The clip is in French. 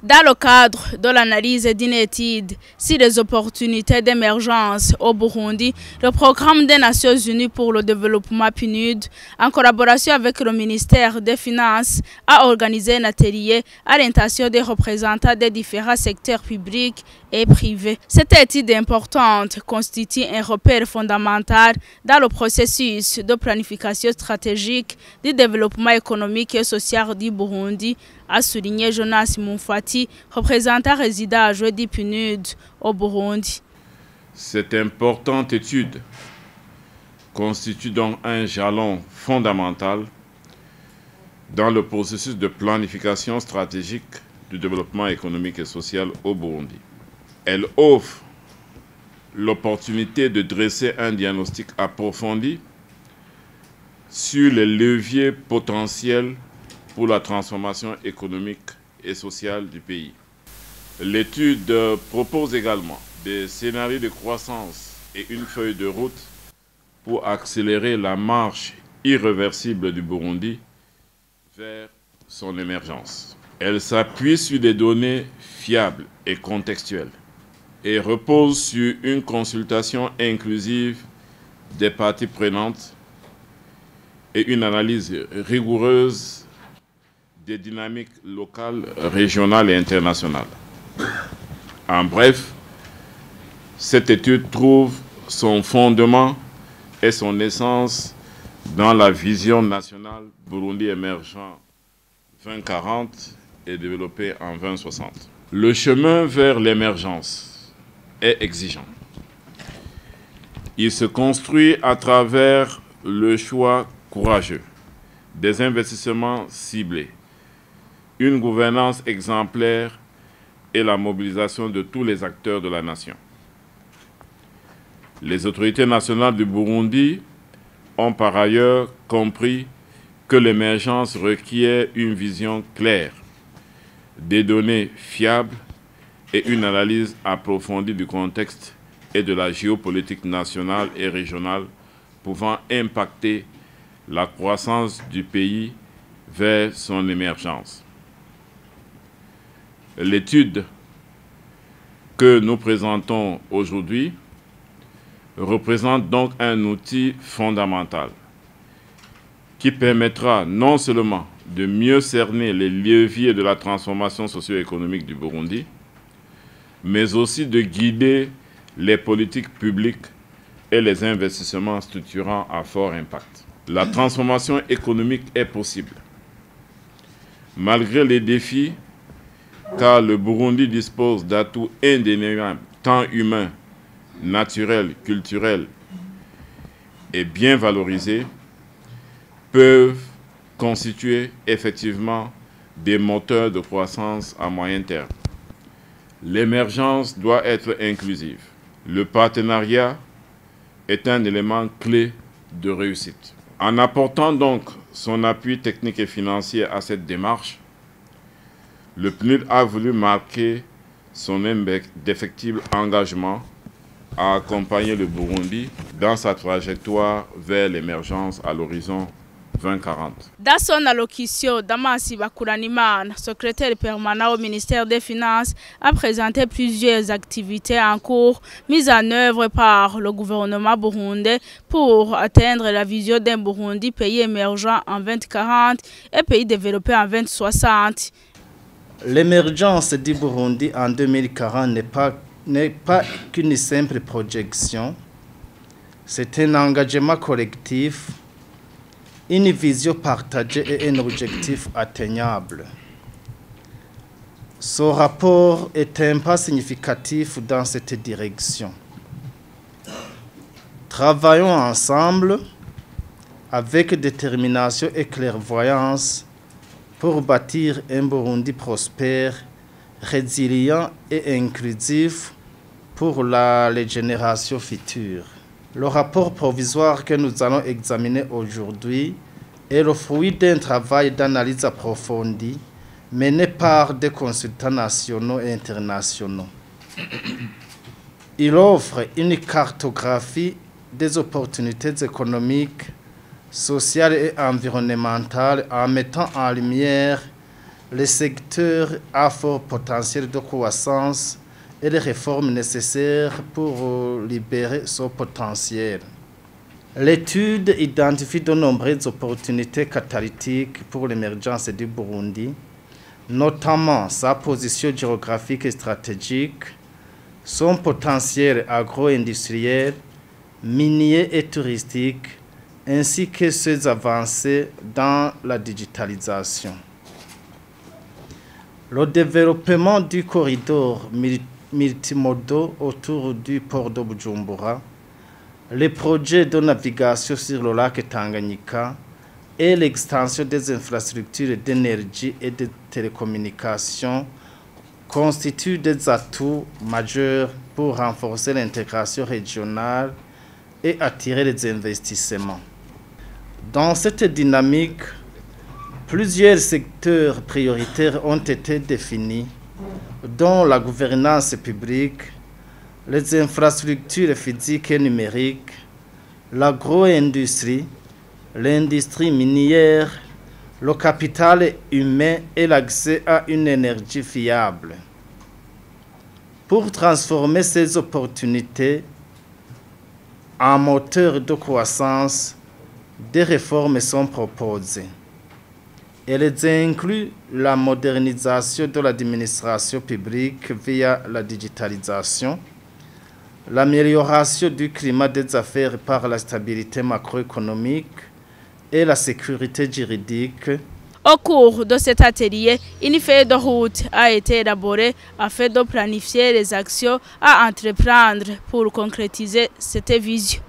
Dans le cadre de l'analyse d'une étude sur les opportunités d'émergence au Burundi, le programme des Nations Unies pour le développement PNUD, en collaboration avec le ministère des Finances, a organisé un atelier à l'intention des représentants des différents secteurs publics et privés. Cette étude importante constitue un repère fondamental dans le processus de planification stratégique du développement économique et social du Burundi, a souligné Jonas Moufati, représentant résident adjoint du PNUD au Burundi. Cette importante étude constitue donc un jalon fondamental dans le processus de planification stratégique du développement économique et social au Burundi. Elle offre l'opportunité de dresser un diagnostic approfondi sur les leviers potentiels pour la transformation économique et sociale du pays. L'étude propose également des scénarios de croissance et une feuille de route pour accélérer la marche irréversible du Burundi vers son émergence. Elle s'appuie sur des données fiables et contextuelles et repose sur une consultation inclusive des parties prenantes et une analyse rigoureuse des dynamiques locales, régionales et internationales. En bref, cette étude trouve son fondement et son essence dans la vision nationale Burundi émergent 2040 et développé en 2060. Le chemin vers l'émergence est exigeant. Il se construit à travers le choix courageux, des investissements ciblés, une gouvernance exemplaire et la mobilisation de tous les acteurs de la nation. Les autorités nationales du Burundi ont par ailleurs compris que l'émergence requiert une vision claire, des données fiables et une analyse approfondie du contexte et de la géopolitique nationale et régionale pouvant impacter la croissance du pays vers son émergence. L'étude que nous présentons aujourd'hui représente donc un outil fondamental qui permettra non seulement de mieux cerner les leviers de la transformation socio-économique du Burundi, mais aussi de guider les politiques publiques et les investissements structurants à fort impact. La transformation économique est possible, malgré les défis, car le Burundi dispose d'atouts indéniables, tant humains, naturels, culturels et bien valorisés, peuvent constituer effectivement des moteurs de croissance à moyen terme. L'émergence doit être inclusive. Le partenariat est un élément clé de réussite. En apportant donc son appui technique et financier à cette démarche, le PNUD a voulu marquer son indéfectible engagement à accompagner le Burundi dans sa trajectoire vers l'émergence à l'horizon 2040. Dans son allocution, Damasi Bakuranimana, secrétaire permanent au ministère des Finances, a présenté plusieurs activités en cours mises en œuvre par le gouvernement burundais pour atteindre la vision d'un Burundi pays émergent en 2040 et pays développé en 2060. L'émergence du Burundi en 2040 n'est pas qu'une simple projection, c'est un engagement collectif, une vision partagée et un objectif atteignable. Ce rapport est un pas significatif dans cette direction. Travaillons ensemble avec détermination et clairvoyance pour bâtir un Burundi prospère, résilient et inclusif pour les générations futures. Le rapport provisoire que nous allons examiner aujourd'hui est le fruit d'un travail d'analyse approfondie mené par des consultants nationaux et internationaux. Il offre une cartographie des opportunités économiques, sociales et environnementales en mettant en lumière le secteur a fort potentiel de croissance et les réformes nécessaires pour libérer son potentiel. L'étude identifie de nombreuses opportunités catalytiques pour l'émergence du Burundi, notamment sa position géographique et stratégique, son potentiel agro-industriel, minier et touristique, ainsi que ses avancées dans la digitalisation. Le développement du corridor multimodal autour du port de Bujumbura, les projets de navigation sur le lac Tanganyika et l'extension des infrastructures d'énergie et de télécommunications constituent des atouts majeurs pour renforcer l'intégration régionale et attirer les investissements. Dans cette dynamique, plusieurs secteurs prioritaires ont été définis, dont la gouvernance publique, les infrastructures physiques et numériques, l'agro-industrie, l'industrie minière, le capital humain et l'accès à une énergie fiable. Pour transformer ces opportunités en moteur de croissance, des réformes sont proposées. Elles incluent la modernisation de l'administration publique via la digitalisation, l'amélioration du climat des affaires par la stabilité macroéconomique et la sécurité juridique. Au cours de cet atelier, une feuille de route a été élaborée afin de planifier les actions à entreprendre pour concrétiser cette vision.